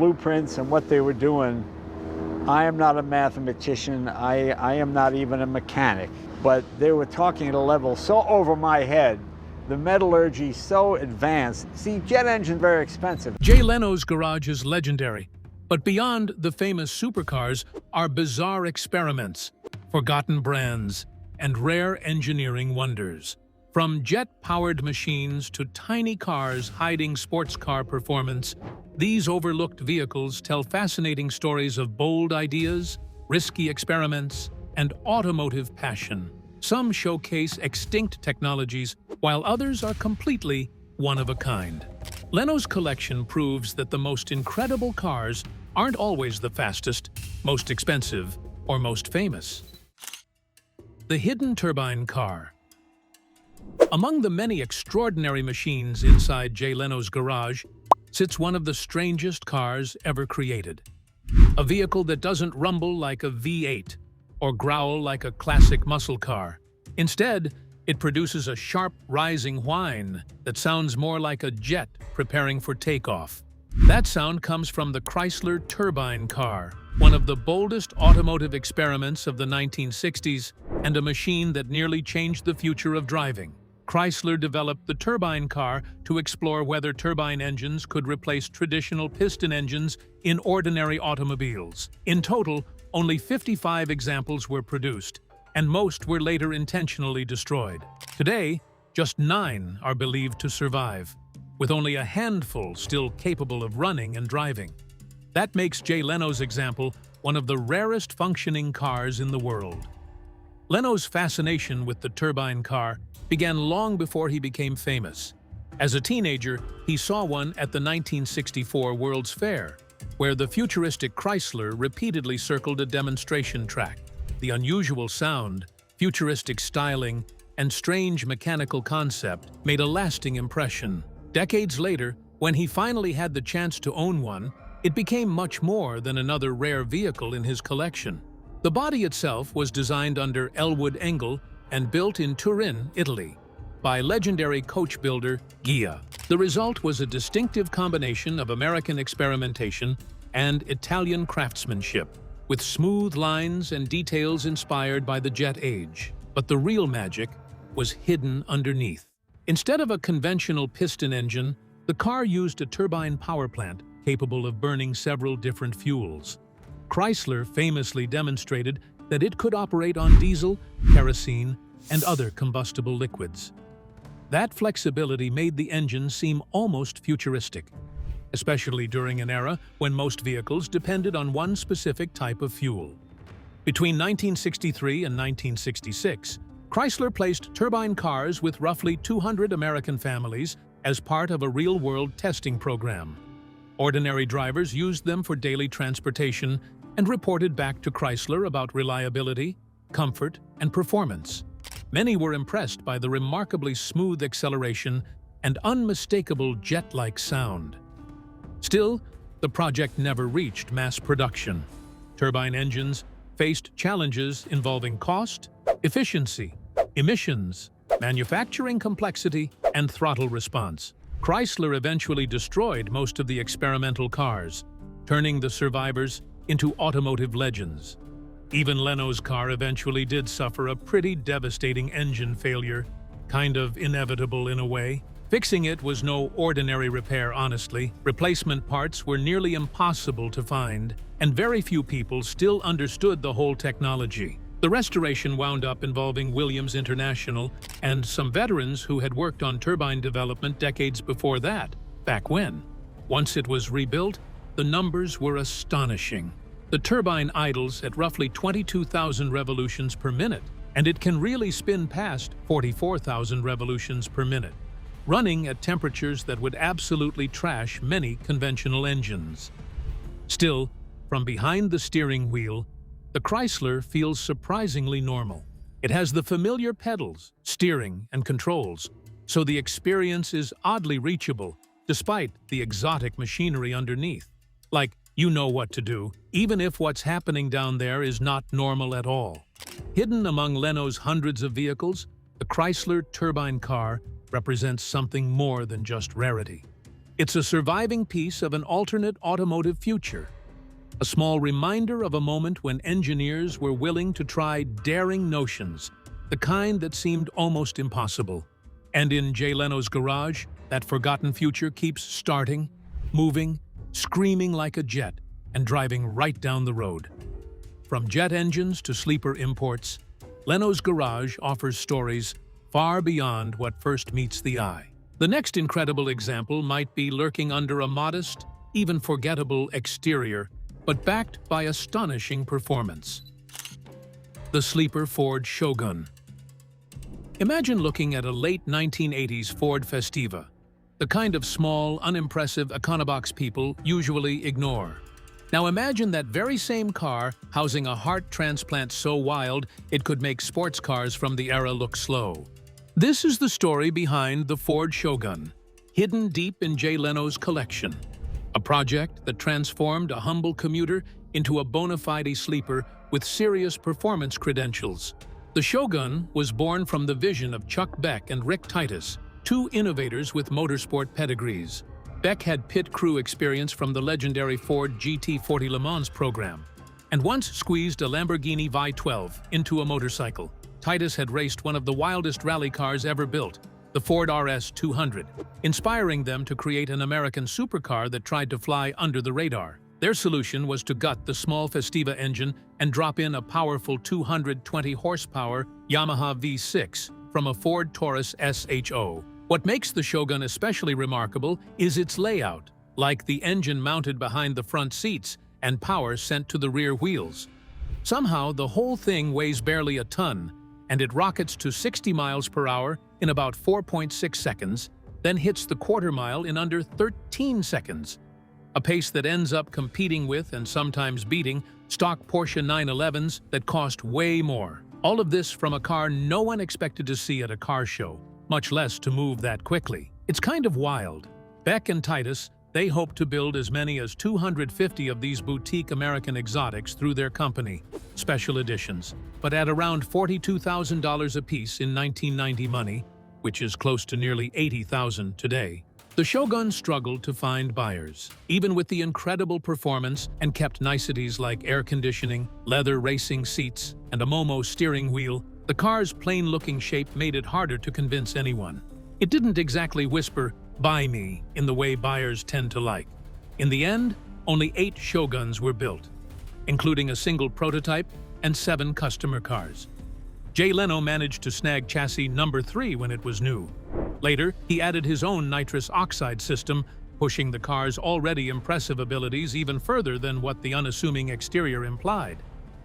blueprints and what they were doing. I am not a mathematician. I am not even a mechanic. But they were talking at a level so over my head. The metallurgy so advanced. See, jet engines very expensive. Jay Leno's garage is legendary. But beyond the famous supercars are bizarre experiments, forgotten brands, and rare engineering wonders. From jet-powered machines to tiny cars hiding sports car performance, these overlooked vehicles tell fascinating stories of bold ideas, risky experiments, and automotive passion. Some showcase extinct technologies, while others are completely one-of-a-kind. Leno's collection proves that the most incredible cars aren't always the fastest, most expensive, or most famous. The hidden turbine car. Among the many extraordinary machines inside Jay Leno's garage sits one of the strangest cars ever created. A vehicle that doesn't rumble like a V8 or growl like a classic muscle car. Instead, it produces a sharp, rising whine that sounds more like a jet preparing for takeoff. That sound comes from the Chrysler Turbine car, one of the boldest automotive experiments of the 1960s and a machine that nearly changed the future of driving. Chrysler developed the Turbine car to explore whether turbine engines could replace traditional piston engines in ordinary automobiles. In total, only 55 examples were produced, and most were later intentionally destroyed. Today, just 9 are believed to survive, with only a handful still capable of running and driving. That makes Jay Leno's example one of the rarest functioning cars in the world. Leno's fascination with the turbine car began long before he became famous. As a teenager, he saw one at the 1964 World's Fair, where the futuristic Chrysler repeatedly circled a demonstration track. The unusual sound, futuristic styling, and strange mechanical concept made a lasting impression. Decades later, when he finally had the chance to own one, it became much more than another rare vehicle in his collection. The body itself was designed under Elwood Engel and built in Turin, Italy, by legendary coach builder Ghia. The result was a distinctive combination of American experimentation and Italian craftsmanship, with smooth lines and details inspired by the jet age. But the real magic was hidden underneath. Instead of a conventional piston engine, the car used a turbine power plant capable of burning several different fuels. Chrysler famously demonstrated that it could operate on diesel, kerosene, and other combustible liquids. That flexibility made the engine seem almost futuristic, especially during an era when most vehicles depended on one specific type of fuel. Between 1963 and 1966, Chrysler placed turbine cars with roughly 200 American families as part of a real-world testing program. Ordinary drivers used them for daily transportation and reported back to Chrysler about reliability, comfort, and performance. Many were impressed by the remarkably smooth acceleration and unmistakable jet-like sound. Still, the project never reached mass production. Turbine engines faced challenges involving cost, efficiency, emissions, manufacturing complexity, and throttle response. Chrysler eventually destroyed most of the experimental cars, turning the survivors into automotive legends. Even Leno's car eventually did suffer a pretty devastating engine failure, kind of inevitable in a way. Fixing it was no ordinary repair, honestly. Replacement parts were nearly impossible to find, and very few people still understood the whole technology. The restoration wound up involving Williams International and some veterans who had worked on turbine development decades before that, back when. Once it was rebuilt, the numbers were astonishing. The turbine idles at roughly 22,000 revolutions per minute, and it can really spin past 44,000 revolutions per minute, running at temperatures that would absolutely trash many conventional engines. Still, from behind the steering wheel, the Chrysler feels surprisingly normal. It has the familiar pedals, steering, and controls, so the experience is oddly reachable, despite the exotic machinery underneath. Like, you know what to do, even if what's happening down there is not normal at all. Hidden among Leno's hundreds of vehicles, the Chrysler Turbine car represents something more than just rarity. It's a surviving piece of an alternate automotive future, a small reminder of a moment when engineers were willing to try daring notions, the kind that seemed almost impossible. And in Jay Leno's garage, that forgotten future keeps starting, moving, screaming like a jet, and driving right down the road. From jet engines to sleeper imports, Leno's garage offers stories far beyond what first meets the eye. The next incredible example might be lurking under a modest, even forgettable exterior, but backed by astonishing performance. The sleeper Ford Shogun. Imagine looking at a late 1980s Ford Festiva, the kind of small, unimpressive econobox people usually ignore. Now imagine that very same car housing a heart transplant so wild it could make sports cars from the era look slow. This is the story behind the Ford Shogun, hidden deep in Jay Leno's collection. A project that transformed a humble commuter into a bona fide sleeper with serious performance credentials. The Shogun was born from the vision of Chuck Beck and Rick Titus, two innovators with motorsport pedigrees. Beck had pit crew experience from the legendary Ford GT40 Le Mans program, and once squeezed a Lamborghini V12 into a motorcycle. Titus had raced one of the wildest rally cars ever built, the Ford RS 200, inspiring them to create an American supercar that tried to fly under the radar. Their solution was to gut the small Festiva engine and drop in a powerful 220 horsepower Yamaha V6 from a Ford Taurus SHO. What makes the Shogun especially remarkable is its layout, like the engine mounted behind the front seats and power sent to the rear wheels. Somehow, the whole thing weighs barely a ton, and it rockets to 60 miles per hour in about 4.6 seconds, then hits the quarter mile in under 13 seconds. A pace that ends up competing with and sometimes beating stock Porsche 911s that cost way more. All of this from a car no one expected to see at a car show, much less to move that quickly. It's kind of wild. Beck and Titus, they hope to build as many as 250 of these boutique American exotics through their company, special editions, but at around $42,000 apiece in 1990 money, which is close to nearly $80,000 today. The Shogun struggled to find buyers, even with the incredible performance, and kept niceties like air conditioning, leather racing seats, and a Momo steering wheel. The car's plain-looking shape made it harder to convince anyone. It didn't exactly whisper, "Buy me," in the way buyers tend to like. In the end, only 8 Shoguns were built, including a single prototype and 7 customer cars. Jay Leno managed to snag chassis number 3 when it was new. Later, he added his own nitrous oxide system, pushing the car's already impressive abilities even further than what the unassuming exterior implied.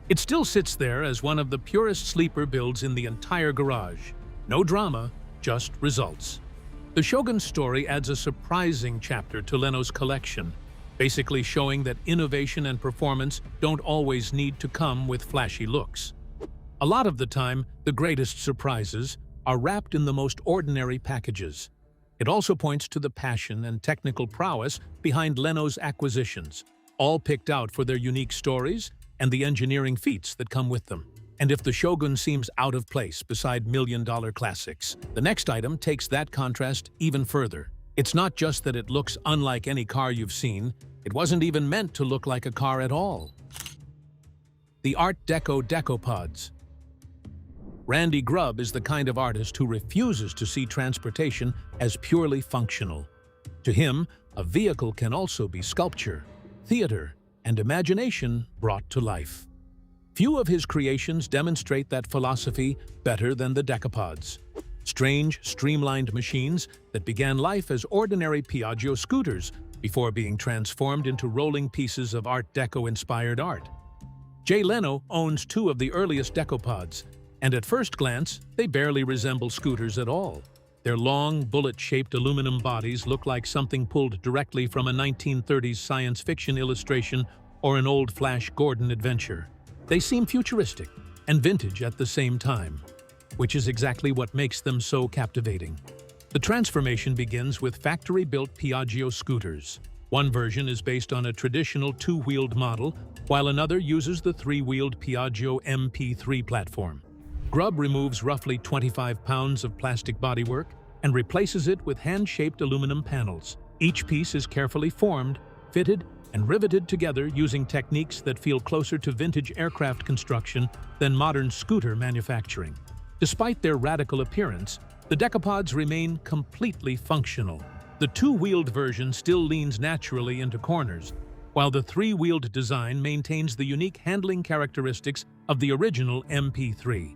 It still sits there as one of the purest sleeper builds in the entire garage. No drama, just results. The Shogun's story adds a surprising chapter to Leno's collection, basically showing that innovation and performance don't always need to come with flashy looks. A lot of the time, the greatest surprises are wrapped in the most ordinary packages. It also points to the passion and technical prowess behind Leno's acquisitions, all picked out for their unique stories and the engineering feats that come with them. And if the Shogun seems out of place beside million-dollar classics, the next item takes that contrast even further. It's not just that it looks unlike any car you've seen, it wasn't even meant to look like a car at all. The Art Deco Decapods. Randy Grubb is the kind of artist who refuses to see transportation as purely functional. To him, a vehicle can also be sculpture, theater, and imagination brought to life. Few of his creations demonstrate that philosophy better than the Decapods. Strange, streamlined machines that began life as ordinary Piaggio scooters before being transformed into rolling pieces of Art Deco-inspired art. Jay Leno owns 2 of the earliest Decapods, and at first glance, they barely resemble scooters at all. Their long, bullet-shaped aluminum bodies look like something pulled directly from a 1930s science fiction illustration or an old Flash Gordon adventure. They seem futuristic and vintage at the same time, which is exactly what makes them so captivating. The transformation begins with factory-built Piaggio scooters. One version is based on a traditional 2-wheeled model, while another uses the 3-wheeled Piaggio MP3 platform. Grubb removes roughly 25 pounds of plastic bodywork and replaces it with hand-shaped aluminum panels. Each piece is carefully formed, fitted, and riveted together using techniques that feel closer to vintage aircraft construction than modern scooter manufacturing. Despite their radical appearance, the Decapods remain completely functional. The two-wheeled version still leans naturally into corners, while the three-wheeled design maintains the unique handling characteristics of the original MP3.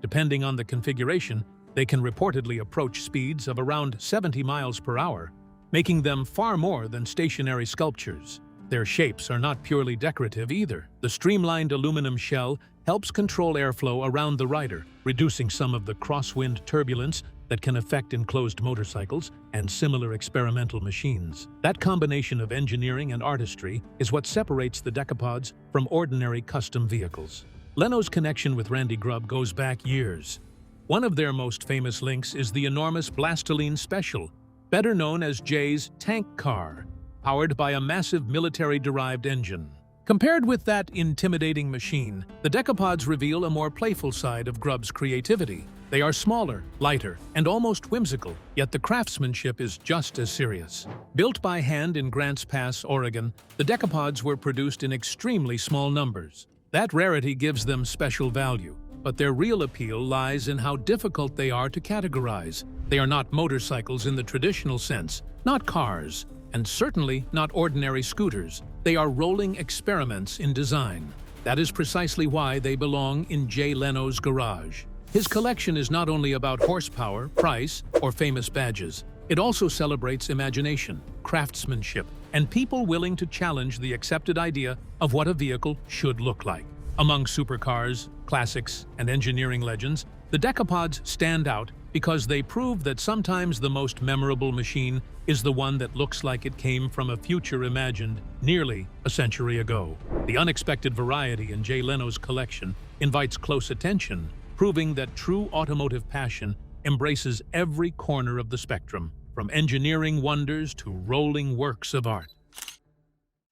Depending on the configuration, they can reportedly approach speeds of around 70 miles per hour, making them far more than stationary sculptures. Their shapes are not purely decorative either. The streamlined aluminum shell helps control airflow around the rider, reducing some of the crosswind turbulence that can affect enclosed motorcycles and similar experimental machines. That combination of engineering and artistry is what separates the Decapods from ordinary custom vehicles. Leno's connection with Randy Grubb goes back years. One of their most famous links is the enormous Blastoline Special, better known as Jay's tank car, powered by a massive military-derived engine. Compared with that intimidating machine, the Decapods reveal a more playful side of Grubb's creativity. They are smaller, lighter, and almost whimsical, yet the craftsmanship is just as serious. Built by hand in Grants Pass, Oregon, the Decapods were produced in extremely small numbers. That rarity gives them special value, but their real appeal lies in how difficult they are to categorize. They are not motorcycles in the traditional sense, not cars, and certainly not ordinary scooters. They are rolling experiments in design. That is precisely why they belong in Jay Leno's garage. His collection is not only about horsepower, price, or famous badges. It also celebrates imagination, craftsmanship, and people willing to challenge the accepted idea of what a vehicle should look like. Among supercars, classics, and engineering legends, the Decapods stand out because they prove that sometimes the most memorable machine is the one that looks like it came from a future imagined nearly a century ago. The unexpected variety in Jay Leno's collection invites close attention, proving that true automotive passion embraces every corner of the spectrum, from engineering wonders to rolling works of art.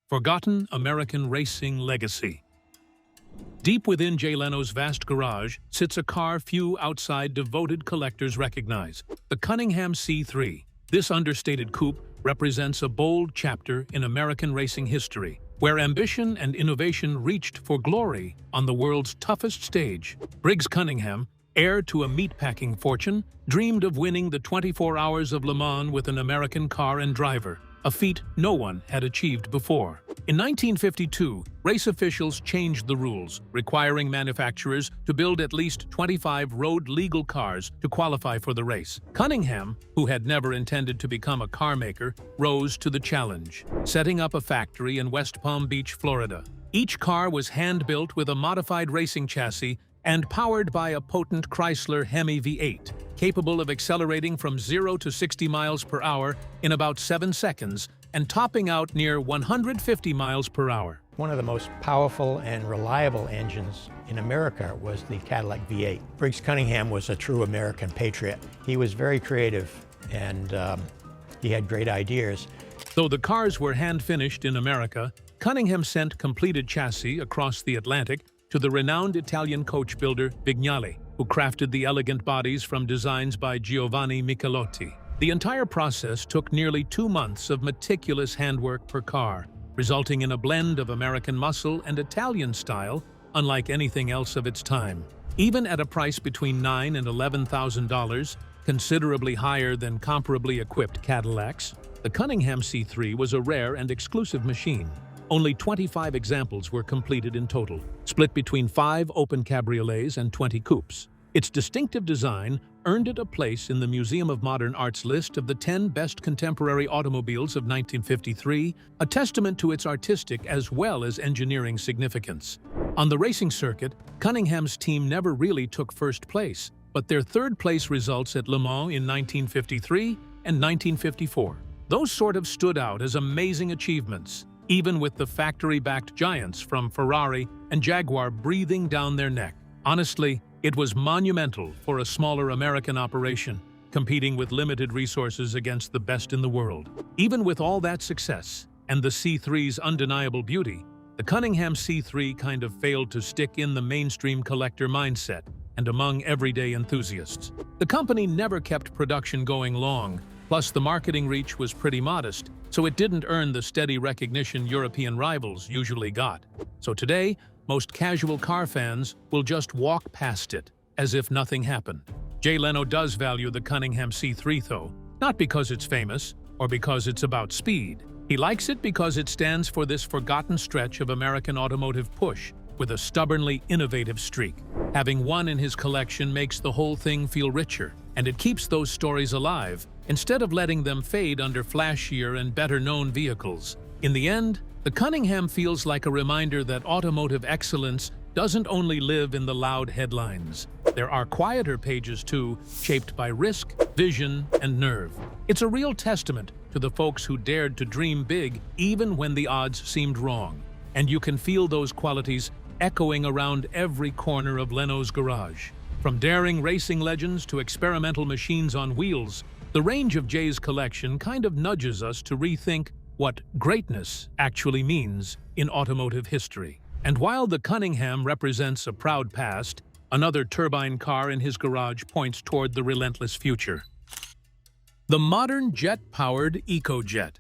Forgotten American Racing Legacy. Deep within Jay Leno's vast garage sits a car few outside devoted collectors recognize, the Cunningham C3. This understated coupe represents a bold chapter in American racing history, where ambition and innovation reached for glory on the world's toughest stage. Briggs Cunningham, heir to a meatpacking fortune, dreamed of winning the 24 Hours of Le Mans with an American car and driver, a feat no one had achieved before. In 1952, race officials changed the rules, requiring manufacturers to build at least 25 road-legal cars to qualify for the race. Cunningham, who had never intended to become a car maker, rose to the challenge, setting up a factory in West Palm Beach, Florida. Each car was hand-built with a modified racing chassis and powered by a potent Chrysler Hemi V8, capable of accelerating from 0 to 60 miles per hour in about 7 seconds and topping out near 150 miles per hour. One of the most powerful and reliable engines in America was the Cadillac V8. Briggs Cunningham was a true American patriot. He was very creative and he had great ideas. Though the cars were hand-finished in America, Cunningham sent completed chassis across the Atlantic to the renowned Italian coach builder Vignale, who crafted the elegant bodies from designs by Giovanni Michelotti. The entire process took nearly 2 months of meticulous handwork per car, resulting in a blend of American muscle and Italian style unlike anything else of its time. Even at a price between $9,000 and $11,000, considerably higher than comparably equipped Cadillacs, the Cunningham C3 was a rare and exclusive machine. Only 25 examples were completed in total, split between 5 open cabriolets and 20 coupes. Its distinctive design earned it a place in the Museum of Modern Art's list of the 10 best contemporary automobiles of 1953, a testament to its artistic as well as engineering significance. On the racing circuit, Cunningham's team never really took first place, but their third-place results at Le Mans in 1953 and 1954. Those sort of stood out as amazing achievements, even with the factory-backed giants from Ferrari and Jaguar breathing down their neck. Honestly, it was monumental for a smaller American operation, competing with limited resources against the best in the world. Even with all that success and the C3's undeniable beauty, the Cunningham C3 kind of failed to stick in the mainstream collector mindset and among everyday enthusiasts. The company never kept production going long, Plus, the marketing reach was pretty modest, so it didn't earn the steady recognition European rivals usually got. So today, most casual car fans will just walk past it, as if nothing happened. Jay Leno does value the Cunningham C3 though, not because it's famous or because it's about speed. He likes it because it stands for this forgotten stretch of American automotive push, with a stubbornly innovative streak. Having one in his collection makes the whole thing feel richer, and it keeps those stories alive, instead of letting them fade under flashier and better-known vehicles. In the end, the Cunningham feels like a reminder that automotive excellence doesn't only live in the loud headlines. There are quieter pages too, shaped by risk, vision, and nerve. It's a real testament to the folks who dared to dream big even when the odds seemed wrong. And you can feel those qualities echoing around every corner of Leno's garage. From daring racing legends to experimental machines on wheels, the range of Jay's collection kind of nudges us to rethink what greatness actually means in automotive history. And while the Cunningham represents a proud past, another turbine car in his garage points toward the relentless future. The modern jet-powered EcoJet.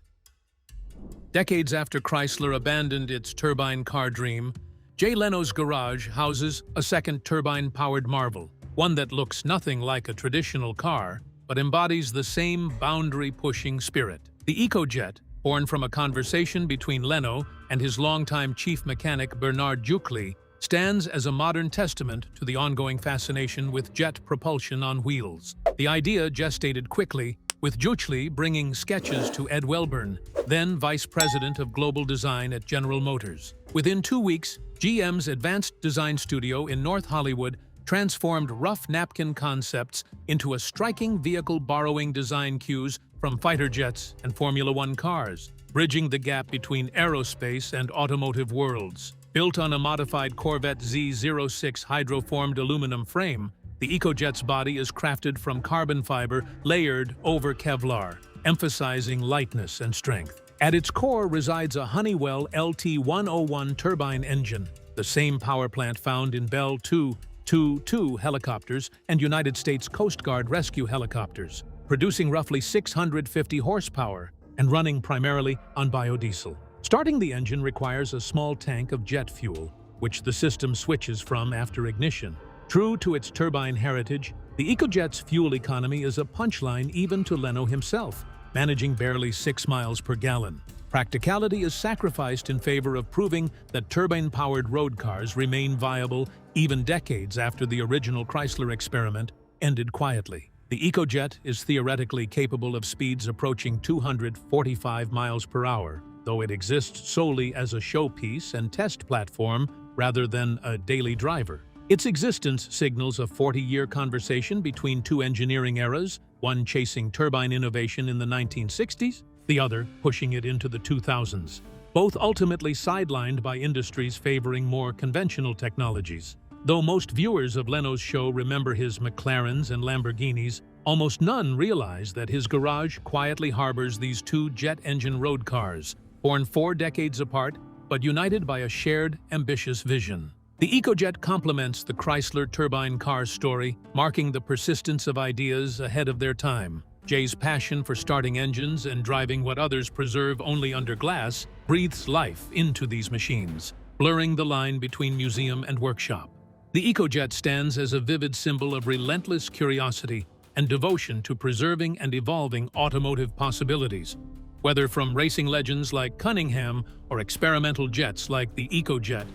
Decades after Chrysler abandoned its turbine car dream, Jay Leno's garage houses a second turbine-powered marvel, one that looks nothing like a traditional car, but embodies the same boundary-pushing spirit. The EcoJet, born from a conversation between Leno and his longtime chief mechanic Bernard Juchli, stands as a modern testament to the ongoing fascination with jet propulsion on wheels. The idea gestated quickly, with Juchli bringing sketches to Ed Welburn, then vice president of global design at General Motors. Within 2 weeks, GM's advanced design studio in North Hollywood transformed rough napkin concepts into a striking vehicle borrowing design cues from fighter jets and Formula One cars, bridging the gap between aerospace and automotive worlds. Built on a modified Corvette Z06 hydroformed aluminum frame, the EcoJet's body is crafted from carbon fiber layered over Kevlar, emphasizing lightness and strength. At its core resides a Honeywell LT-101 turbine engine, the same power plant found in Bell 222 helicopters and United States Coast Guard rescue helicopters, producing roughly 650 horsepower and running primarily on biodiesel. Starting the engine requires a small tank of jet fuel, which the system switches from after ignition. True to its turbine heritage, the EcoJet's fuel economy is a punchline even to Leno himself, managing barely 6 miles per gallon. Practicality is sacrificed in favor of proving that turbine-powered road cars remain viable even decades after the original Chrysler experiment ended quietly. The EcoJet is theoretically capable of speeds approaching 245 miles per hour, though it exists solely as a showpiece and test platform rather than a daily driver. Its existence signals a 40-year conversation between two engineering eras, one chasing turbine innovation in the 1960s, the other pushing it into the 2000s, both ultimately sidelined by industries favoring more conventional technologies. Though most viewers of Leno's show remember his McLarens and Lamborghinis, almost none realize that his garage quietly harbors these two jet-engine road cars, born 4 decades apart but united by a shared, ambitious vision. The EcoJet complements the Chrysler turbine car story, marking the persistence of ideas ahead of their time. Jay's passion for starting engines and driving what others preserve only under glass breathes life into these machines, blurring the line between museum and workshop. The EcoJet stands as a vivid symbol of relentless curiosity and devotion to preserving and evolving automotive possibilities. Whether from racing legends like Cunningham or experimental jets like the EcoJet,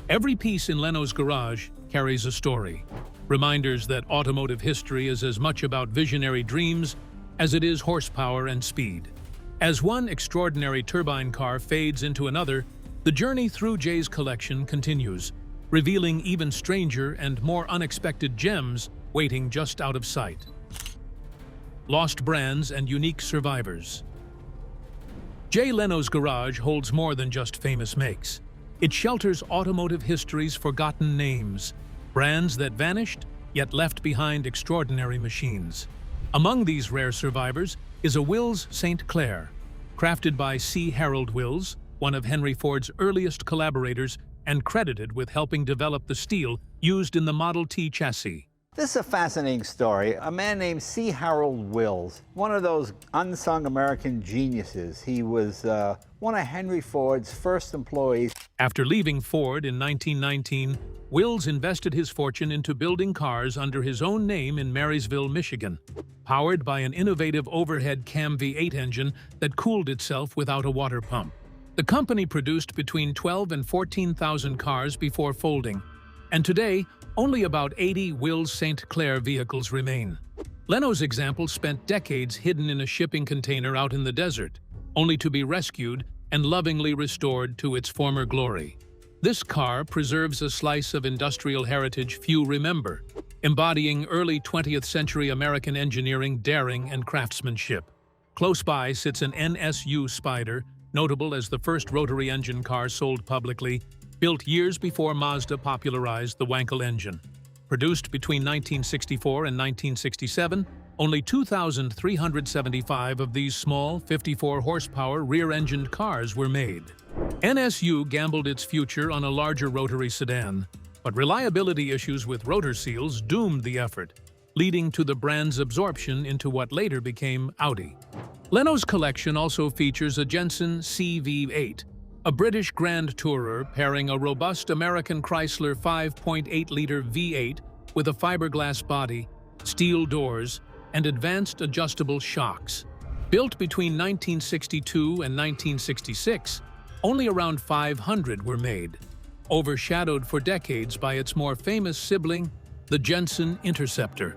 every piece in Leno's garage carries a story. Reminders that automotive history is as much about visionary dreams as it is horsepower and speed. As one extraordinary turbine car fades into another, the journey through Jay's collection continues, revealing even stranger and more unexpected gems waiting just out of sight. Lost brands and unique survivors. Jay Leno's garage holds more than just famous makes. It shelters automotive history's forgotten names, brands that vanished yet left behind extraordinary machines. Among these rare survivors is a Wills St. Clair, crafted by C. Harold Wills, one of Henry Ford's earliest collaborators and credited with helping develop the steel used in the Model T chassis. This is a fascinating story. A man named C. Harold Wills, one of those unsung American geniuses. He was one of Henry Ford's first employees. After leaving Ford in 1919, Wills invested his fortune into building cars under his own name in Marysville, Michigan, powered by an innovative overhead cam V8 engine that cooled itself without a water pump. The company produced between 12 and 14,000 cars before folding, and today, only about 80 Wills St. Clair vehicles remain. Leno's example spent decades hidden in a shipping container out in the desert, only to be rescued and lovingly restored to its former glory. This car preserves a slice of industrial heritage few remember, embodying early 20th century American engineering, daring, and craftsmanship. Close by sits an NSU Spider, notable as the first rotary engine car sold publicly, built years before Mazda popularized the Wankel engine. Produced between 1964 and 1967, only 2,375 of these small, 54-horsepower rear-engined cars were made. NSU gambled its future on a larger rotary sedan, but reliability issues with rotor seals doomed the effort, leading to the brand's absorption into what later became Audi. Leno's collection also features a Jensen CV8, a British Grand Tourer pairing a robust American Chrysler 5.8-liter V8 with a fiberglass body, steel doors, and advanced adjustable shocks. Built between 1962 and 1966, only around 500 were made, overshadowed for decades by its more famous sibling, the Jensen Interceptor.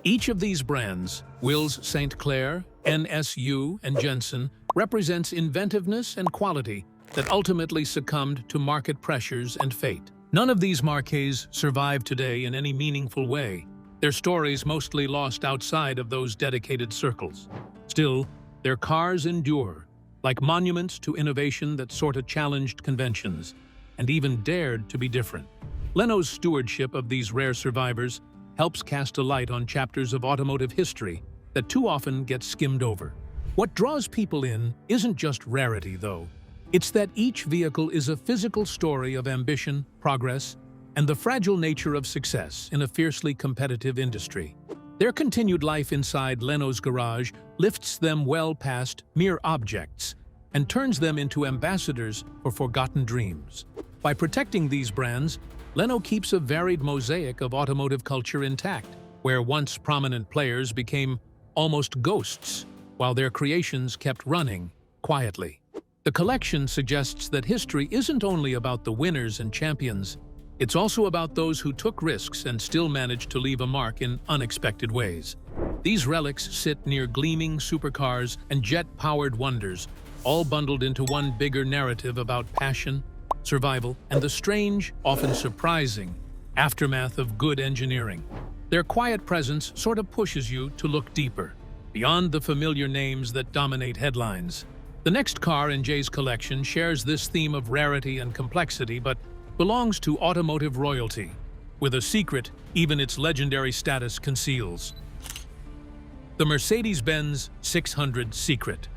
Each of these brands, Wills St. Clair, NSU, and Jensen, represents inventiveness and quality that ultimately succumbed to market pressures and fate. None of these marques survive today in any meaningful way, their stories mostly lost outside of those dedicated circles. Still, their cars endure, like monuments to innovation that sort of challenged conventions, and even dared to be different. Leno's stewardship of these rare survivors helps cast a light on chapters of automotive history that too often get skimmed over. What draws people in isn't just rarity, though. It's that each vehicle is a physical story of ambition, progress, and the fragile nature of success in a fiercely competitive industry. Their continued life inside Leno's garage lifts them well past mere objects and turns them into ambassadors for forgotten dreams. By protecting these brands, Leno keeps a varied mosaic of automotive culture intact, where once prominent players became almost ghosts, while their creations kept running quietly. The collection suggests that history isn't only about the winners and champions, it's also about those who took risks and still managed to leave a mark in unexpected ways. These relics sit near gleaming supercars and jet-powered wonders, all bundled into one bigger narrative about passion, survival, and the strange, often surprising, aftermath of good engineering. Their quiet presence sort of pushes you to look deeper, beyond the familiar names that dominate headlines. The next car in Jay's collection shares this theme of rarity and complexity, but belongs to automotive royalty, with a secret even its legendary status conceals. The Mercedes-Benz 600 Secret.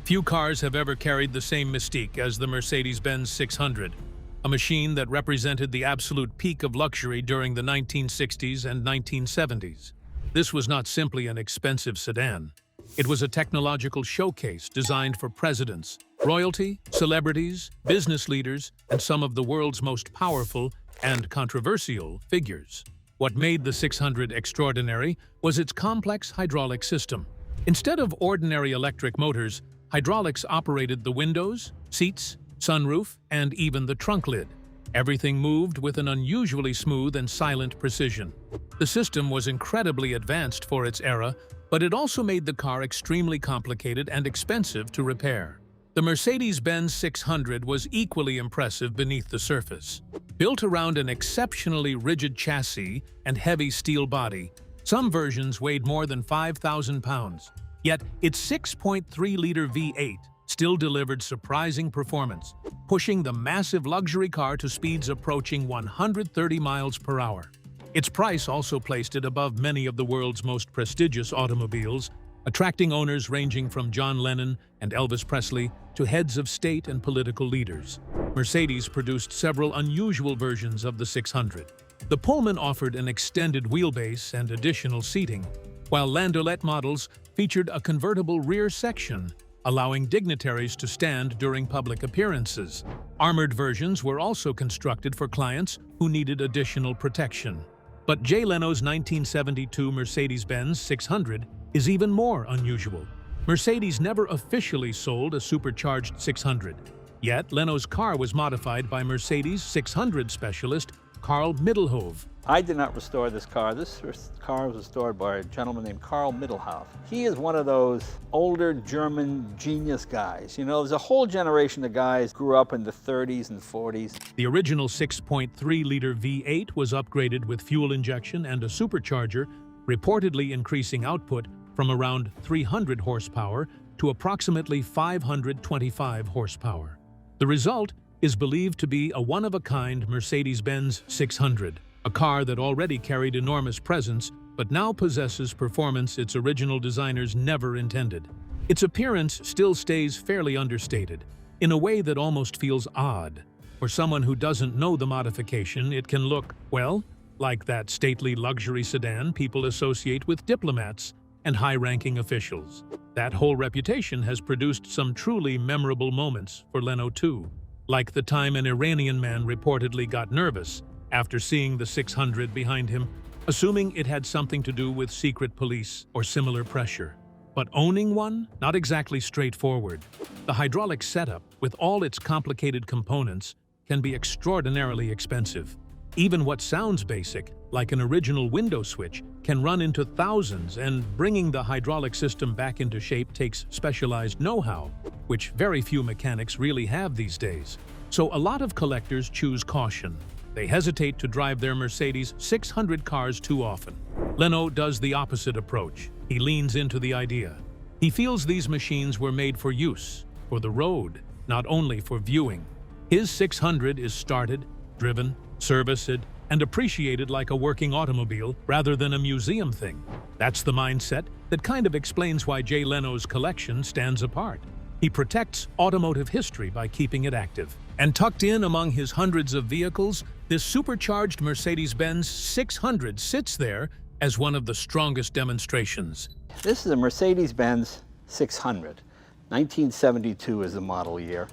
Few cars have ever carried the same mystique as the Mercedes-Benz 600, a machine that represented the absolute peak of luxury during the 1960s and 1970s. This was not simply an expensive sedan. It was a technological showcase designed for presidents, royalty, celebrities, business leaders, and some of the world's most powerful and controversial figures. What made the 600 extraordinary was its complex hydraulic system. Instead of ordinary electric motors, hydraulics operated the windows, seats, sunroof, and even the trunk lid. Everything moved with an unusually smooth and silent precision. The system was incredibly advanced for its era, but it also made the car extremely complicated and expensive to repair. The Mercedes-Benz 600 was equally impressive beneath the surface. Built around an exceptionally rigid chassis and heavy steel body, some versions weighed more than 5,000 pounds. Yet its 6.3-liter V8 still delivered surprising performance, pushing the massive luxury car to speeds approaching 130 miles per hour. Its price also placed it above many of the world's most prestigious automobiles, attracting owners ranging from John Lennon and Elvis Presley to heads of state and political leaders. Mercedes produced several unusual versions of the 600. The Pullman offered an extended wheelbase and additional seating, while landaulet models featured a convertible rear section, allowing dignitaries to stand during public appearances. Armored versions were also constructed for clients who needed additional protection. But Jay Leno's 1972 Mercedes-Benz 600 is even more unusual. Mercedes never officially sold a supercharged 600. Yet, Leno's car was modified by Mercedes 600 specialist Karl Middelhoff. I did not restore this car. This car was restored by a gentleman named Karl Middelhoff. He is one of those older German genius guys. You know, there's a whole generation of guys who grew up in the 30s and 40s. The original 6.3-liter V8 was upgraded with fuel injection and a supercharger, reportedly increasing output from around 300 horsepower to approximately 525 horsepower. The result is believed to be a one-of-a-kind Mercedes-Benz 600, a car that already carried enormous presence but now possesses performance its original designers never intended. Its appearance still stays fairly understated, in a way that almost feels odd. For someone who doesn't know the modification, it can look, well, like that stately luxury sedan people associate with diplomats and high-ranking officials. That whole reputation has produced some truly memorable moments for Leno too, like the time an Iranian man reportedly got nervous after seeing the 600 behind him, assuming it had something to do with secret police or similar pressure. But owning one? Not exactly straightforward. The hydraulic setup, with all its complicated components, can be extraordinarily expensive. Even what sounds basic, like an original window switch, can run into thousands, and bringing the hydraulic system back into shape takes specialized know-how, which very few mechanics really have these days. So a lot of collectors choose caution. They hesitate to drive their Mercedes 600 cars too often. Leno does the opposite approach. He leans into the idea. He feels these machines were made for use, for the road, not only for viewing. His 600 is started, driven, serviced, and appreciated like a working automobile rather than a museum thing. That's the mindset that kind of explains why Jay Leno's collection stands apart. He protects automotive history by keeping it active. And tucked in among his hundreds of vehicles, this supercharged Mercedes-Benz 600 sits there as one of the strongest demonstrations. This is a Mercedes-Benz 600. 1972 is the model year.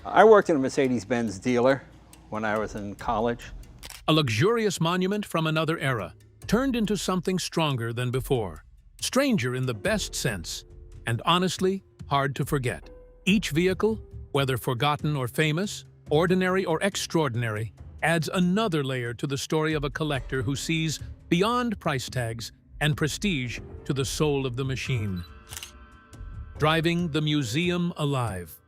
I worked in a Mercedes-Benz dealer when I was in college. A luxurious monument from another era, turned into something stronger than before. Stranger in the best sense, and honestly, hard to forget. Each vehicle, whether forgotten or famous, ordinary or extraordinary, adds another layer to the story of a collector who sees beyond price tags and prestige to the soul of the machine. Driving the museum alive.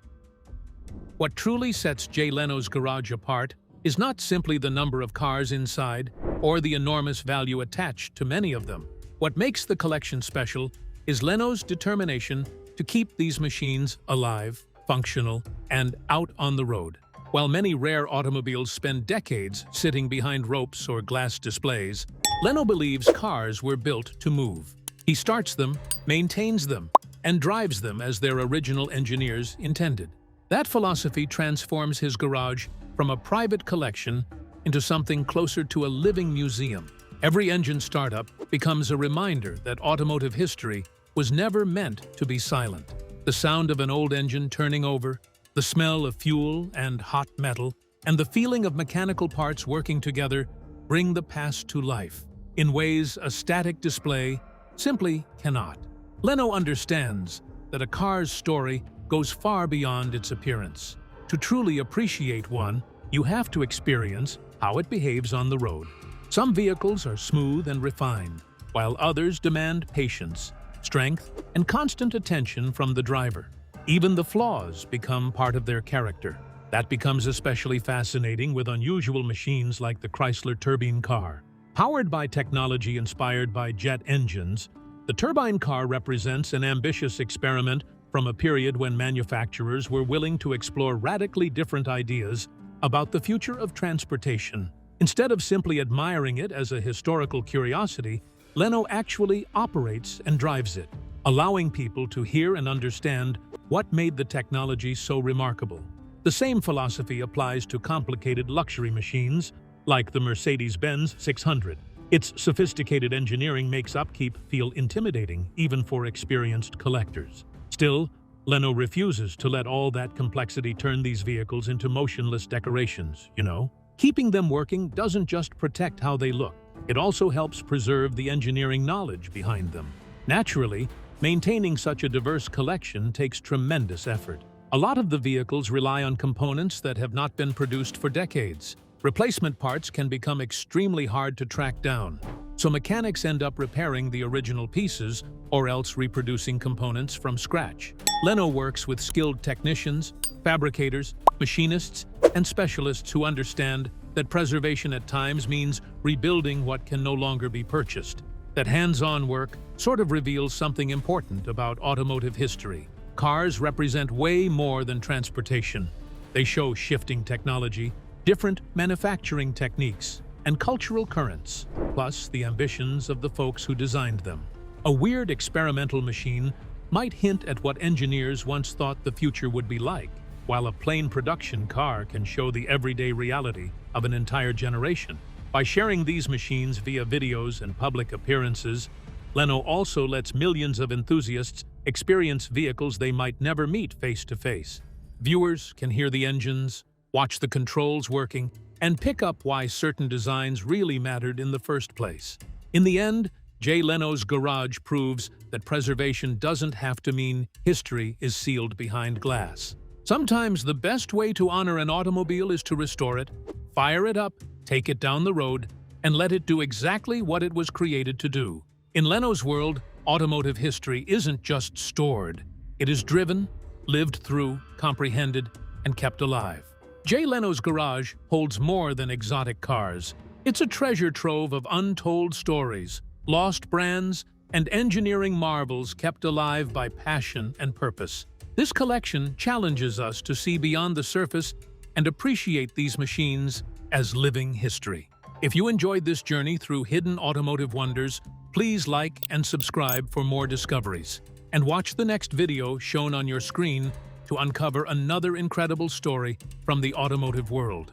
What truly sets Jay Leno's garage apart is not simply the number of cars inside or the enormous value attached to many of them. What makes the collection special is Leno's determination to keep these machines alive, functional, and out on the road. While many rare automobiles spend decades sitting behind ropes or glass displays, Leno believes cars were built to move. He starts them, maintains them, and drives them as their original engineers intended. That philosophy transforms his garage from a private collection into something closer to a living museum. Every engine startup becomes a reminder that automotive history was never meant to be silent. The sound of an old engine turning over, the smell of fuel and hot metal, and the feeling of mechanical parts working together bring the past to life in ways a static display simply cannot. Leno understands that a car's story goes far beyond its appearance. To truly appreciate one, you have to experience how it behaves on the road. Some vehicles are smooth and refined, while others demand patience, strength, and constant attention from the driver. Even the flaws become part of their character. That becomes especially fascinating with unusual machines like the Chrysler Turbine car. Powered by technology inspired by jet engines, the Turbine car represents an ambitious experiment from a period when manufacturers were willing to explore radically different ideas about the future of transportation. Instead of simply admiring it as a historical curiosity, Leno actually operates and drives it, allowing people to hear and understand what made the technology so remarkable. The same philosophy applies to complicated luxury machines like the Mercedes-Benz 600. Its sophisticated engineering makes upkeep feel intimidating, even for experienced collectors. Still, Leno refuses to let all that complexity turn these vehicles into motionless decorations, you know? Keeping them working doesn't just protect how they look, it also helps preserve the engineering knowledge behind them. Naturally, maintaining such a diverse collection takes tremendous effort. A lot of the vehicles rely on components that have not been produced for decades. Replacement parts can become extremely hard to track down, so mechanics end up repairing the original pieces or else reproducing components from scratch. Leno works with skilled technicians, fabricators, machinists, and specialists who understand that preservation at times means rebuilding what can no longer be purchased. That hands-on work sort of reveals something important about automotive history. Cars represent way more than transportation. They show shifting technology, different manufacturing techniques, and cultural currents, plus the ambitions of the folks who designed them. A weird experimental machine might hint at what engineers once thought the future would be like, while a plain production car can show the everyday reality of an entire generation. By sharing these machines via videos and public appearances, Leno also lets millions of enthusiasts experience vehicles they might never meet face-to-face. Viewers can hear the engines, watch the controls working, and pick up why certain designs really mattered in the first place. In the end, Jay Leno's garage proves that preservation doesn't have to mean history is sealed behind glass. Sometimes the best way to honor an automobile is to restore it, fire it up, take it down the road, and let it do exactly what it was created to do. In Leno's world, automotive history isn't just stored. It is driven, lived through, comprehended, and kept alive. Jay Leno's garage holds more than exotic cars. It's a treasure trove of untold stories, lost brands, and engineering marvels kept alive by passion and purpose. This collection challenges us to see beyond the surface and appreciate these machines as living history. If you enjoyed this journey through hidden automotive wonders, please like and subscribe for more discoveries. And watch the next video shown on your screen to uncover another incredible story from the automotive world.